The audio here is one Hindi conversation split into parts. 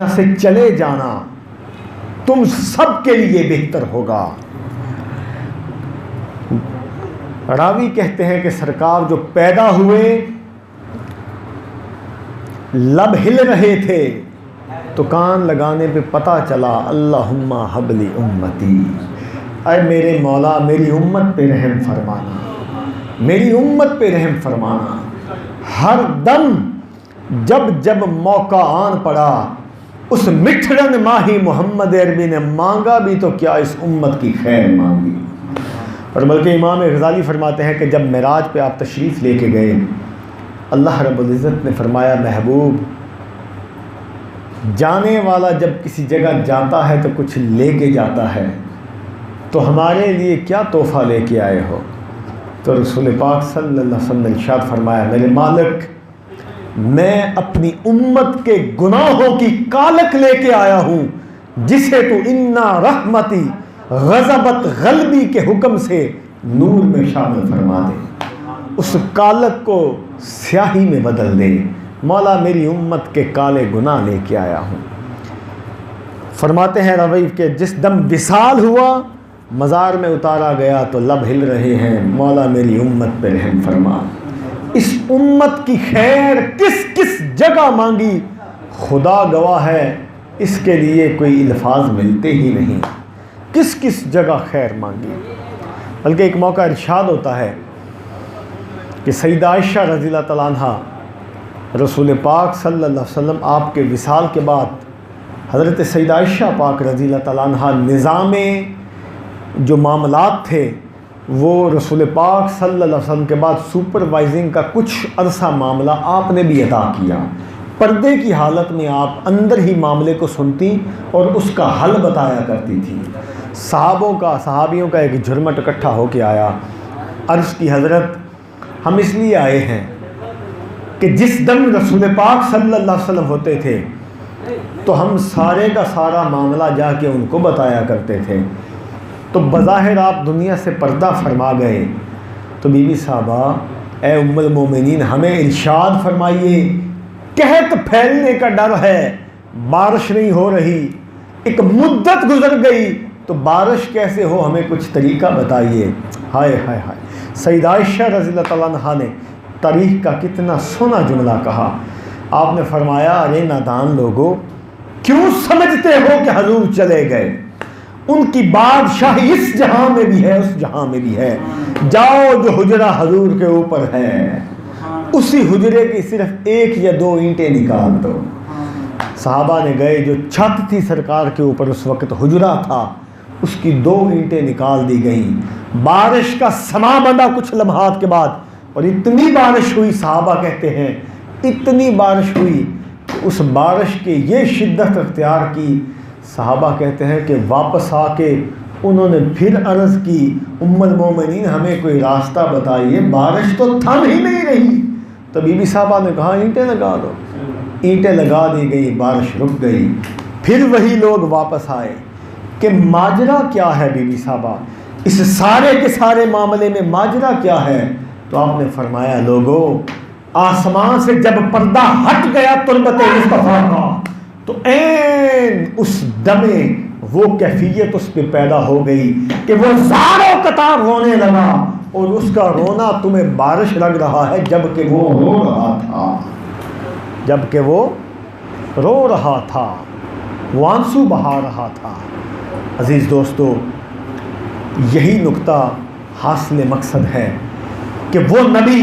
से चले जाना तुम सबके लिए बेहतर होगा। रावी कहते हैं कि सरकार जो पैदा हुए लब हिल रहे थे तो कान लगाने पे पता चला अल्लाहुम्मा हबली उम्मती, अरे मेरे मौला मेरी उम्मत पे रहम फरमाना, मेरी उम्मत पे रहम फरमाना। हर दम जब जब मौका आन पड़ा उस मिठरन माही मोहम्मद अरबी ने मांगा भी तो क्या इस उम्मत की खैर मांगी। और बल्कि इमाम गज़ाली फरमाते हैं कि जब मेराज पे आप तशरीफ़ लेके गए, अल्लाह रब्बुल इज़्ज़त ने फरमाया महबूब, जाने वाला जब किसी जगह जाता है तो कुछ लेके जाता है, तो हमारे लिए क्या तोहफ़ा लेके आए हो? तो रसूल पाक सल्लल्लाहु अलैहि वसल्लम ने इरशाद फरमाया, मेरे मालिक मैं अपनी उम्मत के गुनाहों की कालक लेके आया हूँ जिसे तू इन्ना रहमती गज़बत ग़ल्बी के हुक्म से नूर में शामिल फरमा दे, उस कालक को स्याही में बदल दे। मौला मेरी उम्मत के काले गुनाह लेके आया हूँ। फरमाते हैं रवई के जिस दम विसाल हुआ मज़ार में उतारा गया तो लब हिल रहे हैं, मौला मेरी उम्मत पे रहम फरमा। इस उम्मत की खैर किस किस जगह मांगी, खुदा गवाह है इसके लिए कोई अल्फाज मिलते ही नहीं, किस किस जगह खैर मांगी। बल्कि एक मौका इरशाद होता है कि सईदा आयशा रज़ियल्लाहु तआला अन्हा रसूल पाक सल्लल्लाहु अलैहि वसल्लम आपके विसाल के बाद हज़रत सईदा आयशा पाक रज़ियल्लाहु तआला अन्हा निज़ामे जो मामलात थे वो रसूल पाक सल्लल्लाहु अलैहि वसल्लम के बाद सुपरवाइजिंग का कुछ अरसा मामला आपने भी अदा किया। पर्दे की हालत में आप अंदर ही मामले को सुनती और उसका हल बताया करती थी। सहाबियों का एक झुरमट इकट्ठा होके आया, अर्ज़ की हज़रत हम इसलिए आए हैं कि जिस दम रसूल पाक सल्लल्लाहु अलैहि वसल्लम होते थे तो हम सारे का सारा मामला जाके उनको बताया करते थे, तो बज़ाहिर आप दुनिया से पर्दा फरमा गए। तो बीबी साहबा ए उम्मुल मोमिनीन हमें इरशाद फरमाइए, कहत फैलने का डर है, बारिश नहीं हो रही, एक मुद्दत गुजर गई तो बारिश कैसे हो, हमें कुछ तरीका बताइए। हाय हाय हाय, सईदा आयशा रज़ियल्लाहु तआला अन्हा ने तारीख़ का कितना सोना जुमला कहा। आपने फरमाया, अरे नादान लोगों क्यों समझते हो कि हजूर चले गए, उनकी बादशाही इस जहां में भी है उस जहां में भी है। जाओ जो हुजरा हजूर के ऊपर है उसी हुजरे की सिर्फ 1 या 2 ईंटें निकाल दो। सहाबा ने गए, जो छत थी सरकार के ऊपर उस वक्त हुजरा था, उसकी 2 ईंटें निकाल दी गईं। बारिश का समा बंधा कुछ लम्हात के बाद, और इतनी बारिश हुई, सहाबा कहते हैं इतनी बारिश हुई, उस बारिश के ये शिद्दत अख्तियार की, सहाबा कहते हैं कि वापस आके उन्होंने फिर अर्ज़ की, उम्मुल मोमिनीन हमें कोई रास्ता बताइए, बारिश तो थम ही नहीं रही। तो बीबी साहबा ने कहा ईंटें लगा दो। ईंटें लगा दी गई, बारिश रुक गई। फिर वही लोग वापस आए कि माजरा क्या है बीबी साहबा, इस सारे के सारे मामले में माजरा क्या है? तो आपने फरमाया, लोगों आसमान से जब पर्दा हट गया तुरबत मुस्तफ़ा का, तो ऐन उस दमे वो कैफियत उस पर पैदा हो गई कि वो ज़ारों कतार रोने लगा, और उसका रोना तुम्हें बारिश लग रहा है जबकि वो रो रहा था, जबकि वो रो रहा था, वो आंसू बहा रहा था। अज़ीज़ दोस्तों, यही नुक्ता हासिल मकसद है कि वो नबी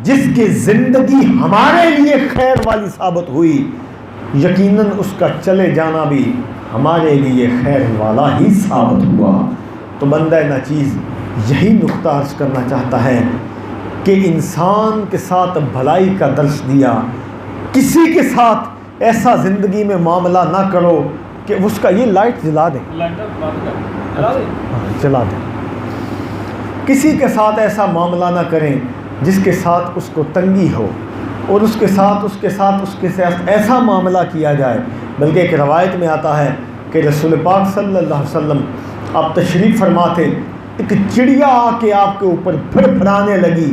जिसकी ज़िंदगी हमारे लिए खैर वाली साबित हुई, यकीनन उसका चले जाना भी हमारे लिए खैर वाला ही साबित हुआ। तो बंदा नाचीज़ यही नुक्ता अर्ज़ करना चाहता है कि इंसान के साथ भलाई का दर्श दिया, किसी के साथ ऐसा ज़िंदगी में मामला ना करो कि उसका ये लाइट जला दें, जला दें। किसी के साथ ऐसा मामला ना करें जिसके साथ उसको तंगी हो, और उसके साथ ऐसा मामला किया जाए। बल्कि एक रवायत में आता है कि रसूल पाक सल्लल्लाहु अलैहि वसल्लम आप तशरीफ़ फरमा थे, एक चिड़िया आके आपके ऊपर फड़फड़ाने लगी,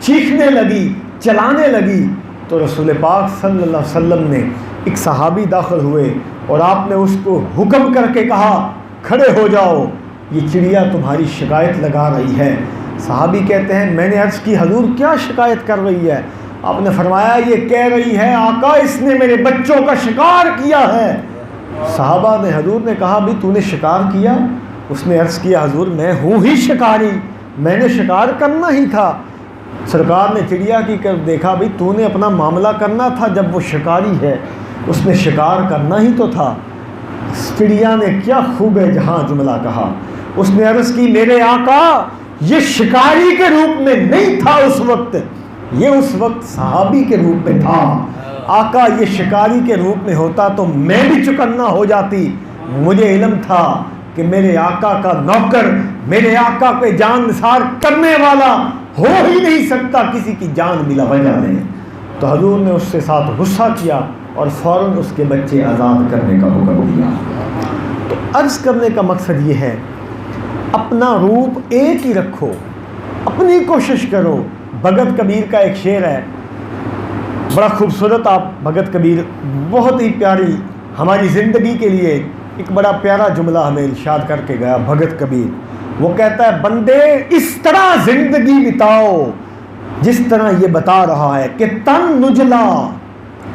चीखने लगी, चलाने लगी, तो रसूल पाक सल्लल्लाहु अलैहि वसल्लम ने एक सहाबी दाखिल हुए और आपने उसको हुक्म करके कहा खड़े हो जाओ, ये चिड़िया तुम्हारी शिकायत लगा रही है। सहाबी कहते हैं मैंने अर्ज़ की हजूर क्या शिकायत कर रही है? आपने फरमाया ये कह रही है आका इसने मेरे बच्चों का शिकार किया है। सहाबा ने हजूर ने कहा भी तूने शिकार किया? उसने अर्ज़ किया हजूर मैं हूँ ही शिकारी, मैंने शिकार करना ही था। सरकार ने चिड़िया की कर देखा भी तूने अपना मामला करना था, जब वो शिकारी है उसने शिकार करना ही तो था। चिड़िया ने क्या खूब है जहाँ जुमला कहा, उसने अर्ज़ की मेरे आका ये शिकारी के रूप में नहीं था उस वक्त, ये उस वक्त सहाबी के रूप में था। आका ये शिकारी के रूप में होता तो मैं भी चुकन्ना हो जाती। मुझे इल्म था कि मेरे आका का नौकर मेरे आका पे जान निसार करने वाला हो ही नहीं सकता किसी की जान बिला वजह नहीं। तो हजूर ने उससे साथ गुस्सा किया और फ़ौरन उसके बच्चे आज़ाद करने का हुक्म दिया। तो अर्ज़ करने का मकसद ये है अपना रूप एक ही रखो, अपनी कोशिश करो। भगत कबीर का एक शेर है बड़ा खूबसूरत, आप भगत कबीर बहुत ही प्यारी हमारी ज़िंदगी के लिए एक बड़ा प्यारा जुमला हमें इरशाद करके गया भगत कबीर। वो कहता है बंदे इस तरह ज़िंदगी बिताओ जिस तरह ये बता रहा है कि तन नुजला,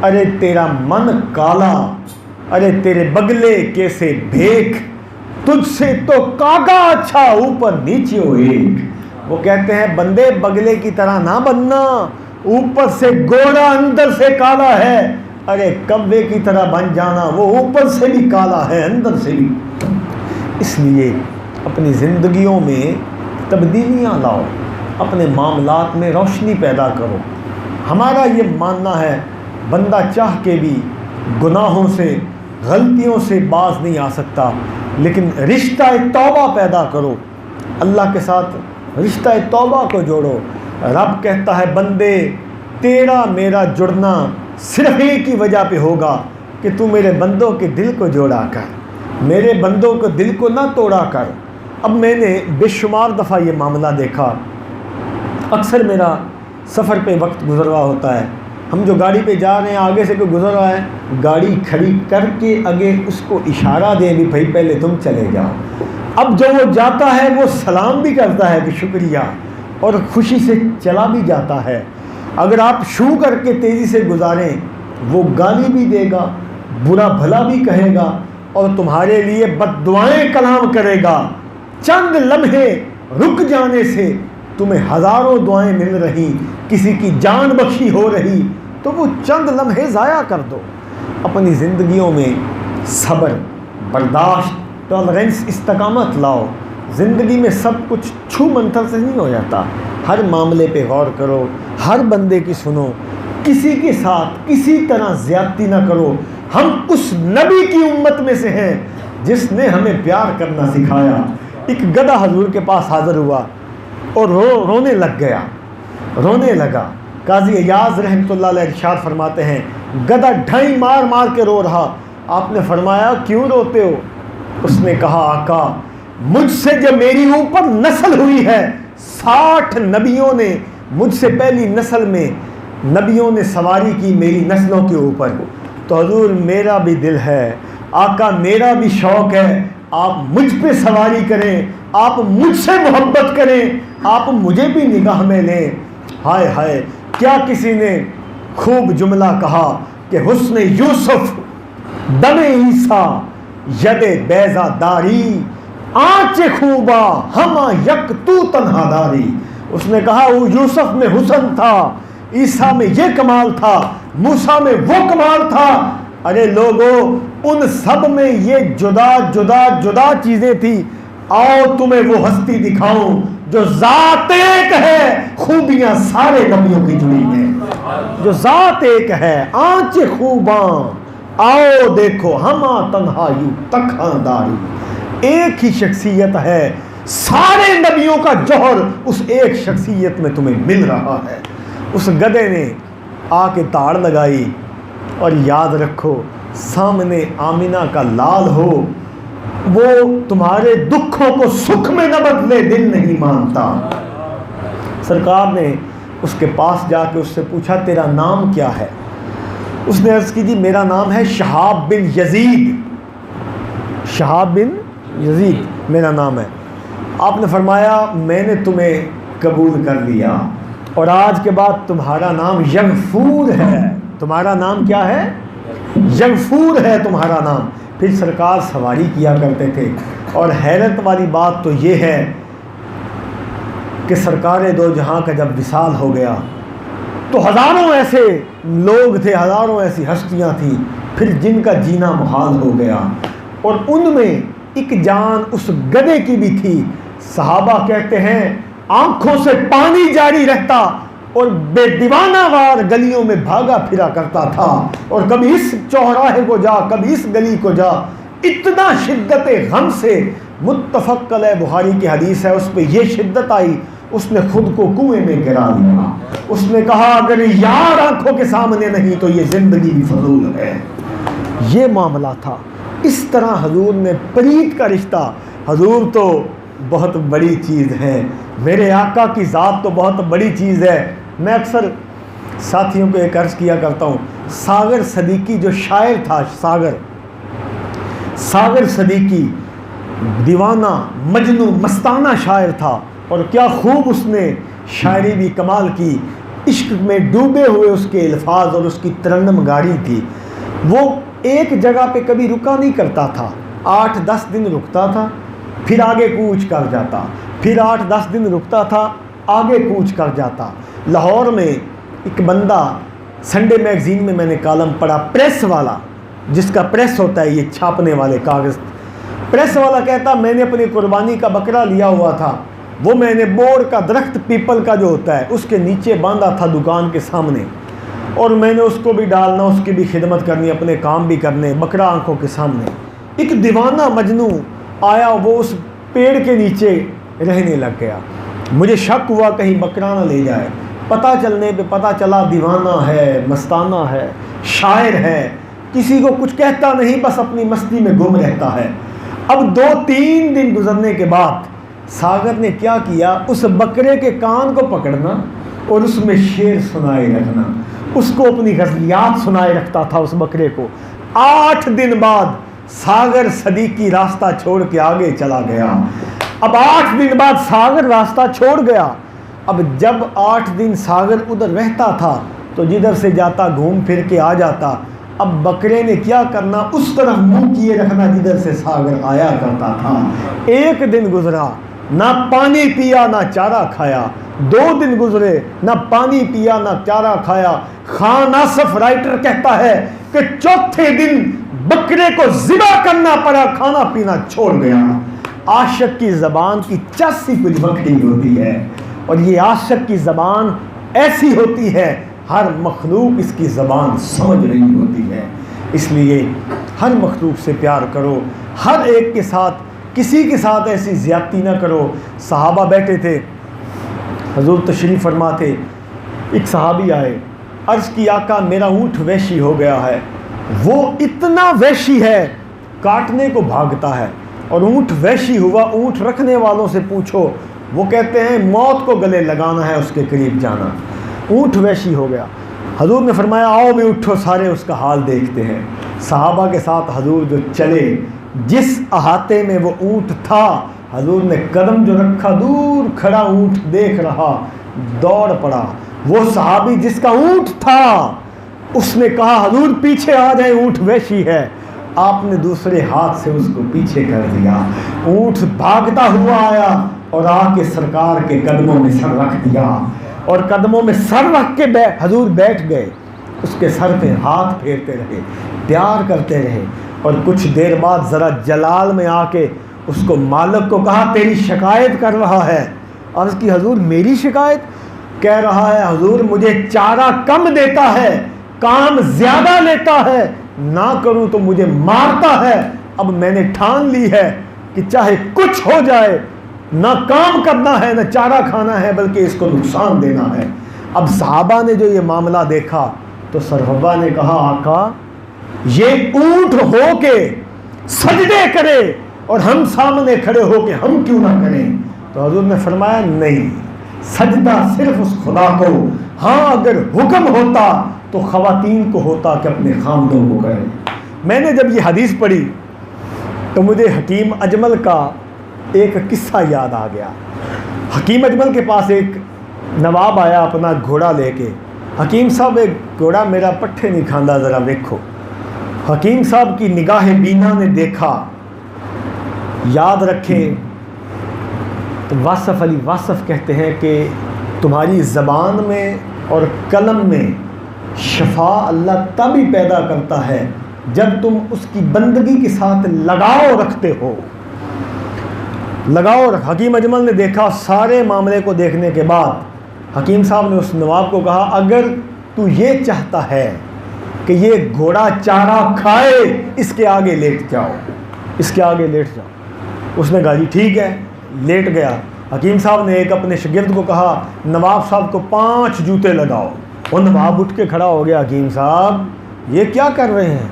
अरे तेरा मन काला, अरे तेरे बगले कैसे भेख, तुझसे तो कागा अच्छा ऊपर नीचे हो एक। वो कहते हैं बंदे बगले की तरह ना बनना, ऊपर से गोरा अंदर से काला है। अरे कब्बे की तरह बन जाना, वो ऊपर से भी काला है अंदर से भी। इसलिए अपनी ज़िंदगियों में तब्दीलियाँ लाओ, अपने मामलात में रोशनी पैदा करो। हमारा ये मानना है बंदा चाह के भी गुनाहों से गलतियों से बाज नहीं आ सकता, लेकिन रिश्ता तौबा पैदा करो, अल्लाह के साथ रिश्ता तौबा को जोड़ो। रब कहता है बंदे तेरा मेरा जुड़ना सिर्फ एक ही वजह पे होगा कि तू मेरे बंदों के दिल को जोड़ा कर, मेरे बंदों को दिल को ना तोड़ा कर। अब मैंने बेशुमार दफ़ा ये मामला देखा, अक्सर मेरा सफ़र पे वक्त गुजरा होता है, हम जो गाड़ी पे जा रहे हैं आगे से कोई गुजर रहा है, गाड़ी खड़ी करके आगे उसको इशारा दें भी भाई पहले तुम चले जाओ। अब जो वो जाता है वो सलाम भी करता है कि शुक्रिया, और खुशी से चला भी जाता है। अगर आप शू करके तेज़ी से गुजारें वो गाली भी देगा, बुरा भला भी कहेगा और तुम्हारे लिए बद्दुआएं कलाम करेगा। चंद लम्हे रुक जाने से तुम्हें हज़ारों दुआएं मिल रही, किसी की जान बख्शी हो रही, तो वो चंद लम्हे ज़ाया कर दो। अपनी ज़िंदगियों में सब्र, बर्दाश्त, टॉलरेंस, इस्तकामत लाओ। ज़िंदगी में सब कुछ छू मंतर से नहीं हो जाता। हर मामले पे गौर करो, हर बंदे की सुनो, किसी के साथ किसी तरह ज़्यादती ना करो। हम उस नबी की उम्मत में से हैं जिसने हमें प्यार करना सिखाया। एक गधा हजूर के पास हाज़िर हुआ और रोने लग गया, रोने लगा। काजी अयाज रहमतुल्लाह अलैह इरशाद फरमाते हैं गधा ढाई मार मार के रो रहा। आपने फरमाया क्यों रोते हो? उसने कहा आका मुझसे जब मेरी ऊपर नस्ल हुई है, 60 नबियों ने मुझसे पहली नस्ल में नबियों ने सवारी की मेरी नस्लों के ऊपर, तो हजूर मेरा भी दिल है, आका मेरा भी शौक़ है, आप मुझ पे सवारी करें, आप मुझसे मोहब्बत करें, आप मुझे भी निगाह में लें। हाय हाय क्या किसी ने खूब जुमला कहा कि हुस्न यूसुफ दमे ईसा यदे बैज़ादारी आँच खूबा हमा यक तू तन्हादारी। उसने कहा वो यूसुफ में हुस्न था, ईसा में ये कमाल था, मूसा में वो कमाल था। अरे लोगों उन सब में ये जुदा जुदा जुदा चीज़ें थी। आओ तुम्हें वो हस्ती दिखाऊं जो ज़ात एक है, खूबियाँ सारे नबियों की जुड़ी हैं। जो ज़ात एक है, आँच खूबा आओ देखो हमा तन्हाई तखादारी। एक ही शख्सियत है, सारे नबियों का जौहर उस एक शख्सियत में तुम्हें मिल रहा है। उस गधे ने आके ताड़ लगाई और याद रखो सामने आमिना का लाल हो, वो तुम्हारे दुखों को सुख में न बदले दिल नहीं मानता। सरकार ने उसके पास जाके उससे पूछा तेरा नाम क्या है? उसने अर्ज़ की, जी मेरा नाम है शहाब बिन यजीद, शहाब बिन यजीद मेरा नाम है। आपने फरमाया मैंने तुम्हें कबूल कर लिया और आज के बाद तुम्हारा नाम यगफूर है। तुम्हारा नाम क्या है? यगफूर है तुम्हारा नाम। फिर सरकार सवारी किया करते थे और हैरत वाली बात तो ये है कि सरकार दो जहां का जब विसाल हो गया तो हज़ारों ऐसे लोग थे, हज़ारों ऐसी हस्तियां थी फिर जिनका जीना मुहाल हो गया और उनमें एक जान उस गधे की भी थी। सहाबा कहते हैं आंखों से पानी जारी रहता और बेदीवाना वार गलियों में भागा फिरा करता था और कभी इस चौराहे को जा कभी इस गली को जा, इतना शिद्दत गम से, मुत्तफक अलैह बुखारी की हदीस है, उस पर यह शिद्दत आई उसने खुद को कुएं में गिरा लिया। उसने कहा अगर यार आंखों के सामने नहीं तो ये जिंदगी भी फजूल है। ये मामला था। इस तरह हजूर ने प्रीत का रिश्ता, हजूर तो बहुत बड़ी चीज़ है, मेरे आका की ज़ात तो बहुत बड़ी चीज़ है। मैं अक्सर साथियों को एक अर्ज़ किया करता हूँ, सागर सदीकी जो शायर था, सागर सदीकी दीवाना मजनू मस्ताना शायर था और क्या खूब उसने शायरी भी कमाल की। इश्क में डूबे हुए उसके अल्फाज और उसकी तरन्नम गारी थी। वो एक जगह पे कभी रुका नहीं करता था, 8-10 दिन रुकता था फिर आगे कूच कर जाता, फिर 8-10 दिन रुकता था आगे कूच कर जाता। लाहौर में एक बंदा, संडे मैगज़ीन में मैंने कॉलम पढ़ा, प्रेस वाला, जिसका प्रेस होता है ये छापने वाले कागज़, प्रेस वाला कहता मैंने अपनी कुर्बानी का बकरा लिया हुआ था, वो मैंने बोर्ड का दरख्त पीपल का जो होता है उसके नीचे बांधा था दुकान के सामने और मैंने उसको भी डालना, उसकी भी खिदमत करनी, अपने काम भी करने, बकरा आंखों के सामने। एक दीवाना मजनू आया, वो उस पेड़ के नीचे रहने लग गया। मुझे शक हुआ कहीं बकरा ना ले जाए। पता चलने पे पता चला दीवाना है, मस्ताना है, शायर है, किसी को कुछ कहता नहीं, बस अपनी मस्ती में गुम रहता है। अब 2-3 दिन गुजरने के बाद सागर ने क्या किया, उस बकरे के कान को पकड़ना और उसमें शेर सुनाए रखना, उसको अपनी गज़लियात सुनाए रखता था उस बकरे को। 8 दिन बाद सागर सदीकी रास्ता छोड़ के आगे चला गया। अब 8 दिन बाद सागर रास्ता छोड़ गया। अब जब 8 दिन सागर उधर रहता था तो जिधर से जाता घूम फिर के आ जाता। अब बकरे ने क्या करना, उस तरफ मुंह किए रखना जिधर से सागर आया करता था। 1 दिन गुजरा, ना पानी पिया ना चारा खाया। 2 दिन गुजरे, ना पानी पिया ना चारा खाया। खान आसफ राइटर कहता है कि 4थे दिन बकरे को ज़िबा करना पड़ा, खाना पीना छोड़ गया। आशिक की ज़बान की चस्सी कुछ बकरी होती है और ये आशिक की ज़बान ऐसी होती है, हर मखलूक इसकी ज़बान समझ रही होती है। इसलिए हर मखलूक से प्यार करो, हर एक के साथ, किसी के साथ ऐसी ज़्यादती ना करो। सहाबा बैठे थे, हजूर तशरीफ़ फरमा थे, एक सहाबी आए, अर्ज़ की आका मेरा ऊँट वहशी हो गया है। वो इतना वहशी है काटने को भागता है और ऊँट वहशी हुआ, ऊँट रखने वालों से पूछो, वो कहते हैं मौत को गले लगाना है उसके करीब जाना। ऊँट वहशी हो गया। हजूर ने फरमाया आओ भी उठो, सारे उसका हाल देखते हैं। सहाबा के साथ हजूर जो चले, जिस अहाते में वो ऊँट था, हजूर ने कदम जो रखा, दूर खड़ा ऊँट देख रहा, दौड़ पड़ा। वो सहाबी जिसका ऊँट था उसने कहा हजूर पीछे आ जाए, ऊँट वहशी है। आपने दूसरे हाथ से उसको पीछे कर दिया। ऊँट भागता हुआ आया और आके सरकार के कदमों में सर रख दिया और कदमों में सर रख के हजूर बैठ गए। उसके सर पे हाथ फेरते रहे, प्यार करते रहे और कुछ देर बाद ज़रा जलाल में आके उसको मालिक को कहा तेरी शिकायत कर रहा है। अर्ज़ की हजूर मेरी शिकायत? कह रहा है हजूर मुझे चारा कम देता है, काम ज़्यादा लेता है, ना करूं तो मुझे मारता है। अब मैंने ठान ली है कि चाहे कुछ हो जाए, ना काम करना है ना चारा खाना है, बल्कि इसको नुकसान देना है। अब सहाबा ने जो ये मामला देखा तो सरहबा ने कहा आका ये ऊँट हो के सजदे करे और हम सामने खड़े हो के हम क्यों ना करें? तो हजूर ने फरमाया नहीं, सजदा सिर्फ उस खुदा को, हाँ अगर हुक्म होता तो ख़वातीन को होता कि अपने खामदों को करें। मैंने जब ये हदीस पढ़ी तो मुझे हकीम अजमल का एक किस्सा याद आ गया। हकीम अजमल के पास एक नवाब आया अपना घोड़ा लेके। हकीम साहब एक घोड़ा मेरा पट्ठे नहीं खांदा, ज़रा देखो। हकीम साहब की निगाह बीना ने देखा। याद रखें, तो वासफ़ अली वासफ़ कहते हैं कि तुम्हारी ज़बान में और कलम में शफा अल्लाह तभी पैदा करता है जब तुम उसकी बंदगी के साथ लगाव रखते हो। लगाव। हकीम अजमल ने देखा। सारे मामले को देखने के बाद हकीम साहब ने उस नवाब को कहा, अगर तू ये चाहता है कि ये घोड़ा चारा खाए, इसके आगे लेट जाओ, इसके आगे लेट जाओ। उसने कहा जी ठीक है, लेट गया। हकीम साहब ने एक अपने शागिर्द को कहा, नवाब साहब को 5 जूते लगाओ। वो नवाब उठ के खड़ा हो गया, हकीम साहब ये क्या कर रहे हैं?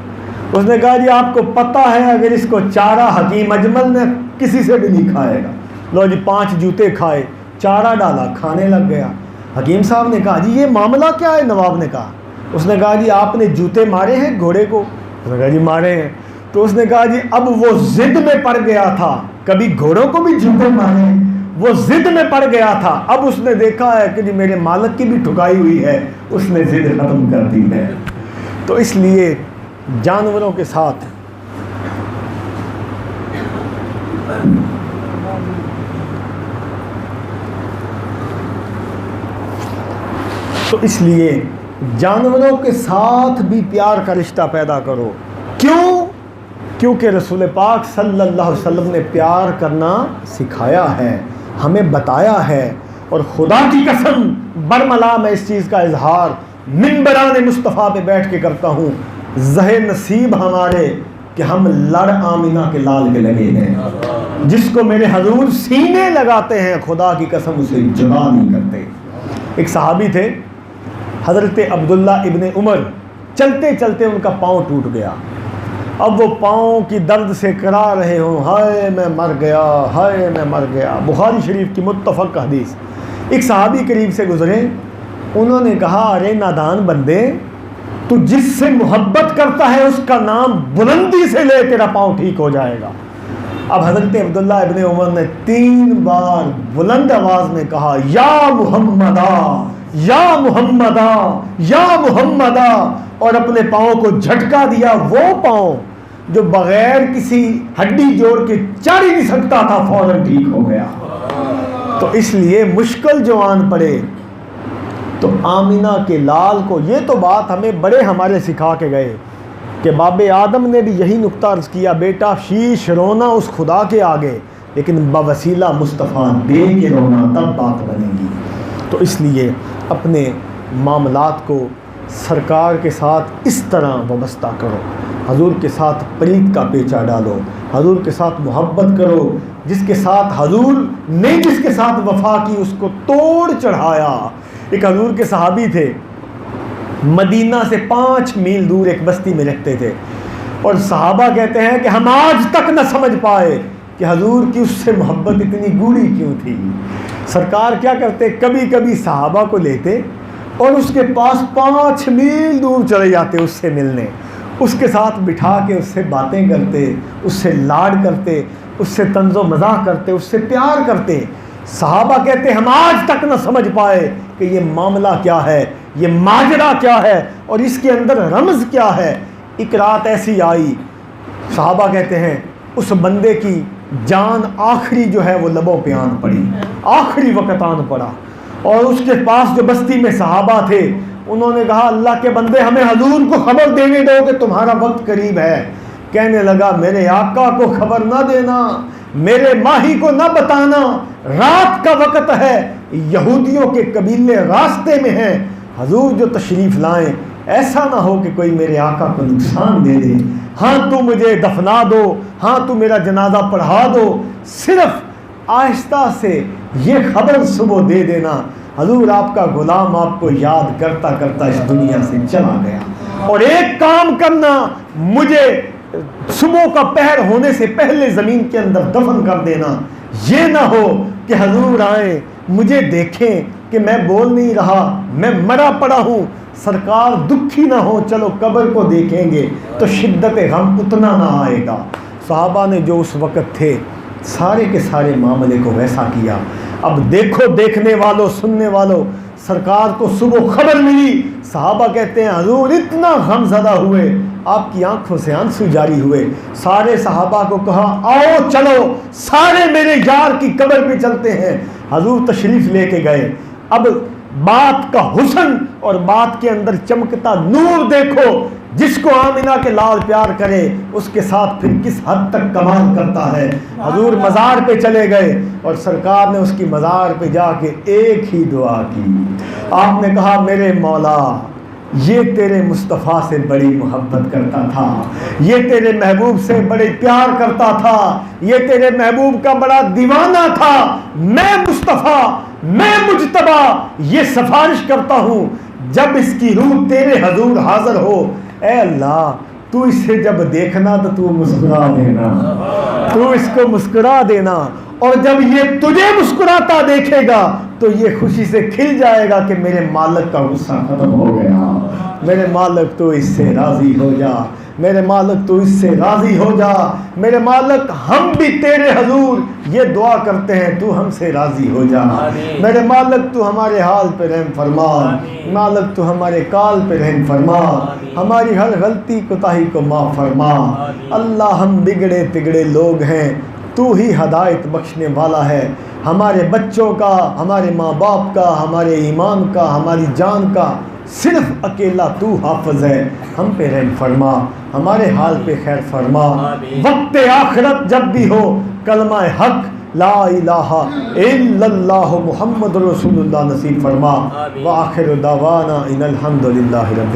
उसने कहा जी आपको पता है अगर इसको चारा हकीम अजमल ने किसी से भी नहीं खाएगा। लो जी 5 जूते खाए, चारा डाला, खाने लग गया। हकीम साहब ने कहा जी ये मामला क्या है? नवाब ने कहा। उसने कहा जी आपने जूते मारे हैं घोड़े को? उसने कहा जी मारे हैं। तो उसने कहा जी अब वो जिद में पड़ गया था, कभी घोड़ों को भी जूते मारे, वो जिद में पड़ गया था। अब उसने देखा है कि जी मेरे मालिक की भी ठुकाई हुई है, उसने जिद खत्म कर दी है। तो इसलिए जानवरों के साथ जानवरों के साथ भी प्यार का रिश्ता पैदा करो। क्यों? क्योंकि रसूल पाक सल्लल्लाहु अलैहि वसल्लम ने प्यार करना सिखाया है, हमें बताया है। और खुदा की कसम बरमला मैं इस चीज़ का इजहार मिंबरान मुस्तफ़ा पे बैठ के करता हूँ, ज़हे नसीब हमारे कि हम लड़ आमिना के लाल के लगे हैं। जिसको मेरे हजूर सीने लगाते हैं, खुदा की कसम उसे जुदा नहीं करते। एक सहाबी थे हज़रत अब्दुल्ला इब्ने उमर, चलते चलते उनका पाँव टूट गया। अब वो पाँव की दर्द से करा रहे हों, हाय मैं मर गया, हाय मैं मर गया। बुखारी शरीफ की मुत्तफ़क़ हदीस। एक सहाबी करीब से गुजरे, उन्होंने कहा अरे नादान बंदे, तू जिससे मोहब्बत करता है उसका नाम बुलंदी से ले, तेरा पाँव ठीक हो जाएगा। अब हज़रत अब्दुल्ला इब्ने उमर ने 3 बार बुलंद आवाज़ में कहा या मुहम्मदा, या मुहम्मदा, या मुहम्मदा, और अपने पाँव को झटका दिया। वो पाँव जो बग़ैर किसी हड्डी जोड़ के चढ़ ही नहीं सकता था, फौरन ठीक हो गया। तो इसलिए मुश्किल जो आन पड़े तो आमिना के लाल को, ये तो बात हमें बड़े हमारे सिखा के गए कि बाबे आदम ने भी यही नुक्ता अर्ज़ किया, बेटा शीश रोना उस खुदा के आगे, लेकिन बवसीला मुस्तफ़ा दे के रोना, तब बात बनेगी। तो इसलिए अपने मामलात को सरकार के साथ इस तरह वाबस्ता करो, हजूर के साथ प्रीत का पेचा डालो, हजूर के साथ मोहब्बत करो। जिसके साथ हजूर ने जिसके साथ वफा की उसको तोड़ चढ़ाया। एक हजूर के सहाबी थे, मदीना से 5 मील दूर एक बस्ती में रहते थे, और सहाबा कहते हैं कि हम आज तक न समझ पाए कि हजूर की उससे मोहब्बत इतनी गूढ़ी क्यों थी। सरकार क्या करते, कभी कभी सहाबा को लेते और उसके पास 5 मील दूर चले जाते उससे मिलने, उसके साथ बिठा के उससे बातें करते, उससे लाड करते, उससे तंज़ो मज़ाक करते, उससे प्यार करते। सहाबा कहते हम आज तक न समझ पाए कि ये मामला क्या है, ये माजरा क्या है और इसके अंदर रमज़ क्या है। एक रात ऐसी आई, सहाबा कहते हैं उस बंदे की जान आखिरी जो है वो लबों पे आन पड़ी, आखिरी वक़्त आन पड़ा, और उसके पास जो बस्ती में सहाबा थे उन्होंने कहा अल्लाह के बंदे हमें हजूर को खबर देने दो कि तुम्हारा वक्त करीब है। कहने लगा मेरे आका को खबर ना देना, मेरे माही को ना बताना, रात का वक़्त है, यहूदियों के कबीले रास्ते में हैं, हजूर जो तशरीफ़ लाएं ऐसा ना हो कि कोई मेरे आका को नुकसान दे दे। हाँ तू मुझे दफना दो, हाँ तू मेरा जनाजा पढ़ा दो, सिर्फ आहिस्ता से ये खबर सुबह दे देना हजूर आपका गुलाम आपको याद करता करता इस दुनिया से चला गया। और एक काम करना, मुझे सुबह का पहर होने से पहले ज़मीन के अंदर दफन कर देना। ये ना हो कि हजूर आए मुझे देखें कि मैं बोल नहीं रहा, मैं मरा पड़ा हूँ, सरकार दुखी ना हो, चलो कब्र को देखेंगे तो शिद्दत गम उतना ना आएगा। सहाबा ने जो उस वक़्त थे सारे के सारे मामले को वैसा किया। अब देखो देखने वालों, सुनने वालों, सरकार को सुबह खबर मिली, सहाबा कहते हैं हजूर इतना गमज़दा हुए, आपकी आंखों से आंसू जारी हुए। सारे सहाबा को कहा आओ चलो सारे मेरे यार की कब्र पे चलते हैं। हजूर तशरीफ़ लेके गए। अब बात का हुस्न और बात के अंदर चमकता नूर देखो, जिसको आमिना के लाल प्यार करे उसके साथ फिर किस हद तक कमाल करता है। हजूर मज़ार पे चले गए और सरकार ने उसकी मज़ार पे जाके एक ही दुआ की। आपने कहा मेरे मौला, ये तेरे मुस्तफ़ा से बड़ी मोहब्बत करता था, ये तेरे महबूब से बड़े प्यार करता था, ये तेरे महबूब का बड़ा दीवाना था। मैं मुस्तफ़ा, मैं मुजतबा ये सिफारिश करता हूँ, जब इसकी रूह तेरे हजूर हाजिर हो, ए अल्लाह तू इसे जब देखना तो तू मुस्कुरा देना, तू इसको मुस्कुरा देना। और जब ये तुझे मुस्कुराता देखेगा तो ये खुशी से खिल जाएगा कि मेरे मालिक का गुस्सा खत्म हो गया। मेरे मालिक तू इससे राज़ी हो जा, मेरे मालिक तू इससे राज़ी हो जा। मेरे मालिक हम भी तेरे हजूर ये दुआ करते हैं, तू हमसे राज़ी हो जा। मेरे मालिक तू हमारे हाल पे रहम फरमा, मालिक तू हमारे काल पे रहम फरमा, हमारी हर गलती कोताही को माफ़ फरमा। अल्लाह हम बिगड़े तिगड़े लोग हैं, तू ही हदायत बख्शने वाला है। हमारे बच्चों का, हमारे माँ बाप का, हमारे ईमान का, हमारी जान का सिर्फ अकेला तू हाफ़िज़ है। हम पे रहम फरमा, हमारे हाल पे खैर फरमा। वक्त आखिरत जब भी हो कलमा हक ला इलाहा इल्लल्लाह मुहम्मद रसूलुल्लाह नसीब फरमा। व आखिर दावाना इन्नल हम्दुलिल्लाहि रब्बिल